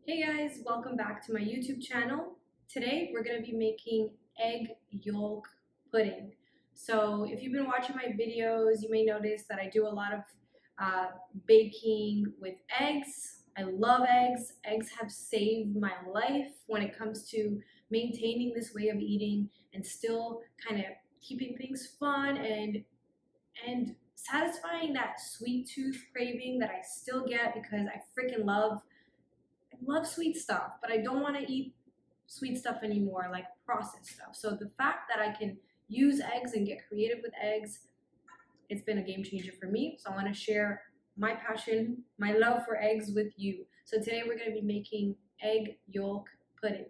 Hey guys, welcome back to my YouTube channel. Today we're going to be making egg yolk pudding. So if you've been watching my videos, you may notice that I do a lot of baking with eggs. I love eggs. Eggs have saved my life when it comes to maintaining this way of eating and still kind of keeping things fun and satisfying that sweet tooth craving that I still get because I freaking love sweet stuff, but I don't want to eat sweet stuff anymore, like processed stuff. So the fact that I can use eggs and get creative with eggs, it's been a game changer for me. So I want to share my passion, my love for eggs with you. So today we're going to be making egg yolk pudding.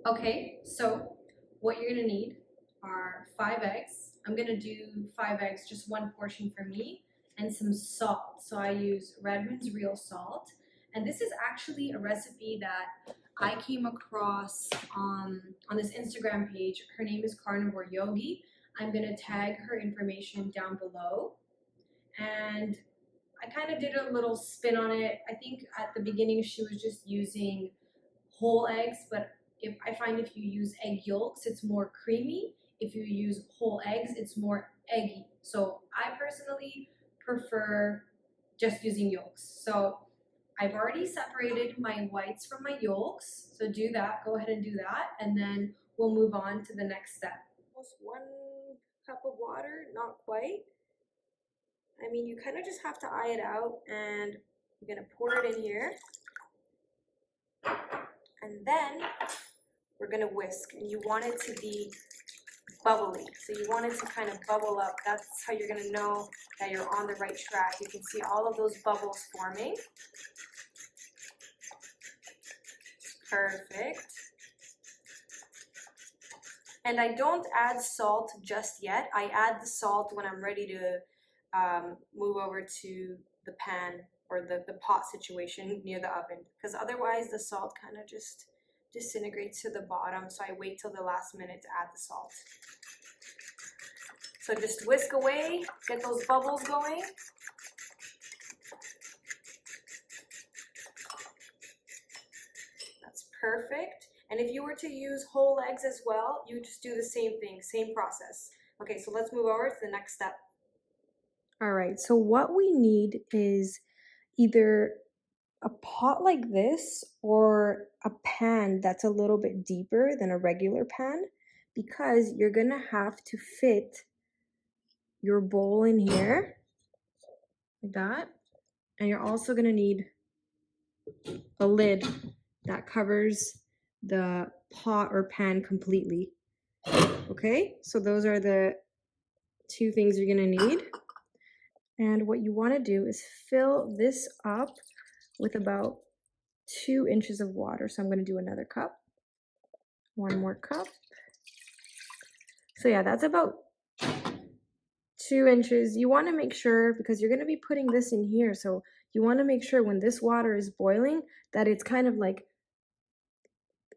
Okay, so what you're going to need are 5 eggs. I'm going to do 5 eggs, just one portion for me, and some salt. So I use Redmond's Real Salt. And this is actually a recipe that I came across on this Instagram page. Her name is Carnivore Yogi. I'm going to tag her information down below. And I kind of did a little spin on it. I think at the beginning she was just using whole eggs, but I find if you use egg yolks, it's more creamy. If you use whole eggs, it's more eggy. So I personally prefer just using yolks. So I've already separated my whites from my yolks. So do that, go ahead and do that. And then we'll move on to the next step. Almost 1 cup of water, not quite. I mean, you kind of just have to eye it out, and you're gonna pour it in here. And then we're gonna whisk, and you want it to be bubbly. So you want it to kind of bubble up. That's how you're gonna know that you're on the right track. You can see all of those bubbles forming. Perfect. And I don't add salt just yet. I add the salt when I'm ready to move over to the pan or the pot situation near the oven, because otherwise the salt kind of just disintegrates to the bottom. So I wait till the last minute to add the salt. So just whisk away, get those bubbles going. That's perfect. And if you were to use whole eggs as well, you just do the same thing, same process. Okay, so let's move over to the next step. All right, so what we need is either a pot like this or a pan that's a little bit deeper than a regular pan, because you're gonna have to fit your bowl in here like that, and you're also gonna need a lid that covers the pot or pan completely. Okay, so those are the 2 things you're gonna need. And what you want to do is fill this up with about 2 inches of water. So I'm going to do another cup, 1 more cup. So yeah, that's about 2 inches. You want to make sure, because you're going to be putting this in here, so you want to make sure when this water is boiling that it's kind of like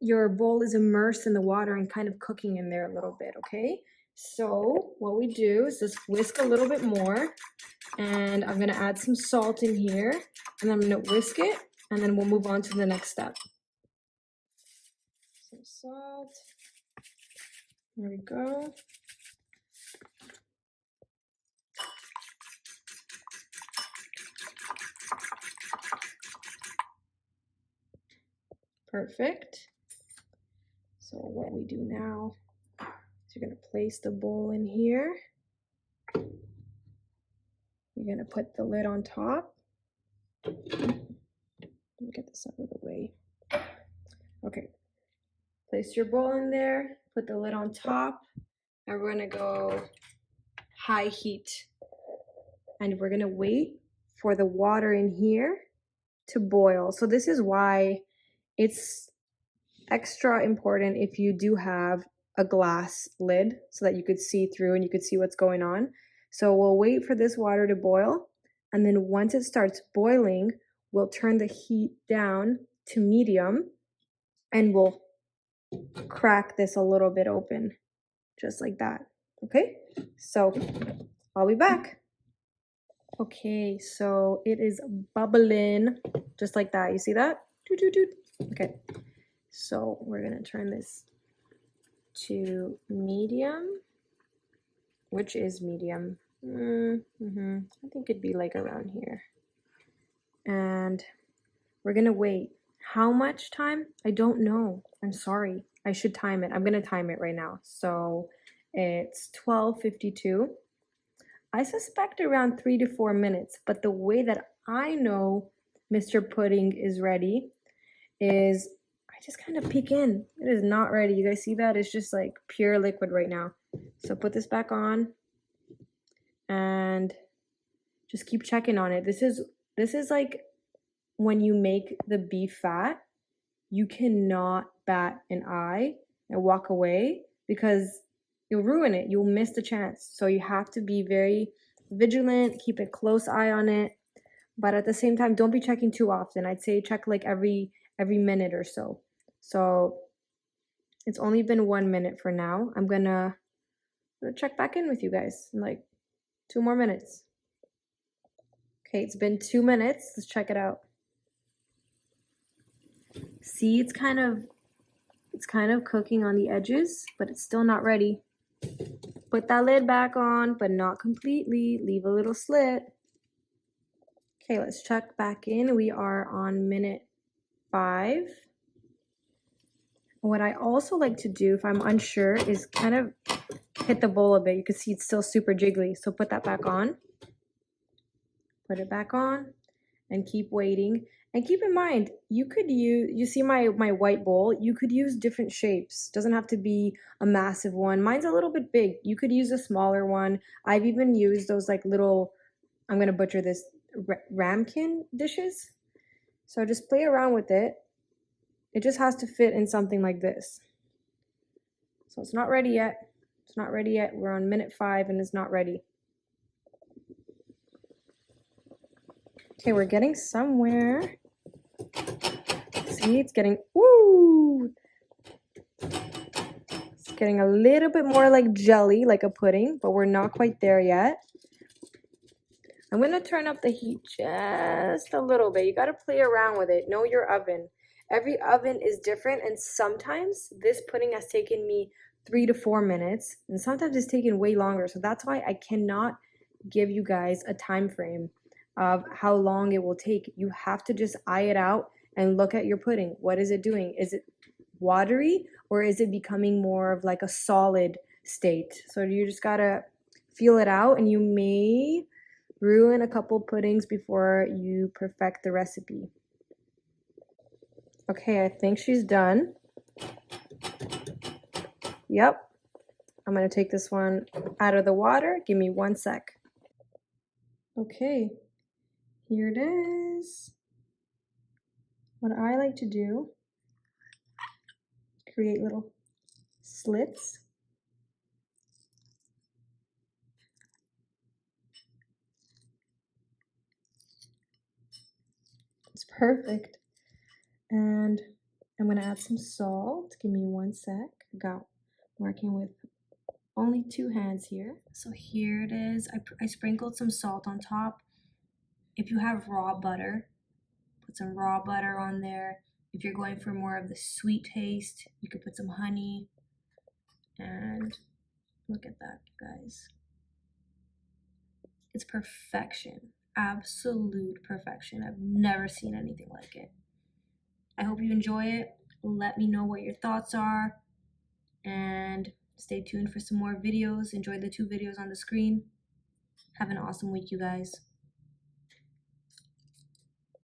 your bowl is immersed in the water and kind of cooking in there a little bit, okay? So what we do is just whisk a little bit more, and I'm going to add some salt in here, and I'm going to whisk it, and then we'll move on to the next step. Some salt. There we go. Perfect. So what we do now is you're going to place the bowl in here. You're going to put the lid on top. Let me get this out of the way. Okay. Place your bowl in there, put the lid on top, and we're going to go high heat. And we're going to wait for the water in here to boil. So this is why it's extra important if you do have a glass lid so that you could see through and you could see what's going on. So we'll wait for this water to boil, and then once it starts boiling, we'll turn the heat down to medium, and we'll crack this a little bit open, just like that. Okay, so I'll be back. Okay, so it is bubbling just like that. You see that? Doot, doot, doot. Okay, so we're gonna turn this to medium, which is medium. I think it'd be like around here. And we're gonna wait. How much time? I don't know. I'm sorry. I should time it. I'm gonna time it right now. So it's 12:52. I suspect around 3 to 4 minutes, but the way that I know Mr. Pudding is ready is I just kind of peek in. It is not ready. You guys see that? It's just like pure liquid right now. So put this back on and just keep checking on it. This is like when you make the beef fat, you cannot bat an eye and walk away because you'll ruin it. You'll miss the chance. So you have to be very vigilant, keep a close eye on it. But at the same time, don't be checking too often. I'd say check like every minute or so. So it's only been 1 minute for now. I'm gonna check back in with you guys in like 2 more minutes. Okay, it's been 2 minutes. Let's check it out. See, it's kind of cooking on the edges, but it's still not ready. Put that lid back on, but not completely. Leave a little slit. Okay, let's check back in. We are on minute 5. What I also like to do if I'm unsure is kind of hit the bowl a bit. You can see it's still super jiggly. So put that back on. Put it back on and keep waiting. And keep in mind, you could use, you see my white bowl, you could use different shapes. Doesn't have to be a massive one. Mine's a little bit big. You could use a smaller one. I've even used those like little, I'm going to butcher this, ramekin dishes. So just play around with it. It just has to fit in something like this. So it's not ready yet. It's not ready yet. We're on minute 5 and it's not ready. Okay, we're getting somewhere. See, it's getting, ooh! It's getting a little bit more like jelly, like a pudding, but we're not quite there yet. I'm gonna turn up the heat just a little bit. You gotta play around with it. Know your oven. Every oven is different, and sometimes this pudding has taken me 3 to 4 minutes, and sometimes it's taken way longer. So that's why I cannot give you guys a time frame of how long it will take. You have to just eye it out and look at your pudding. What is it doing? Is it watery or is it becoming more of like a solid state? So you just gotta feel it out, and you may ruin a couple puddings before you perfect the recipe. Okay, I think she's done. Yep. I'm gonna take this one out of the water. Give me 1 sec. Okay, here it is. What I like to do, create little slits. It's perfect. And I'm gonna add some salt. Give me 1 sec. I got working with only 2 hands here. So here it is. I sprinkled some salt on top. If you have raw butter, put some raw butter on there. If you're going for more of the sweet taste, you could put some honey. And look at that, guys. It's perfection. Absolute perfection. I've never seen anything like it. I hope you enjoy it. Let me know what your thoughts are. And stay tuned for some more videos. Enjoy the 2 videos on the screen. Have an awesome week, you guys.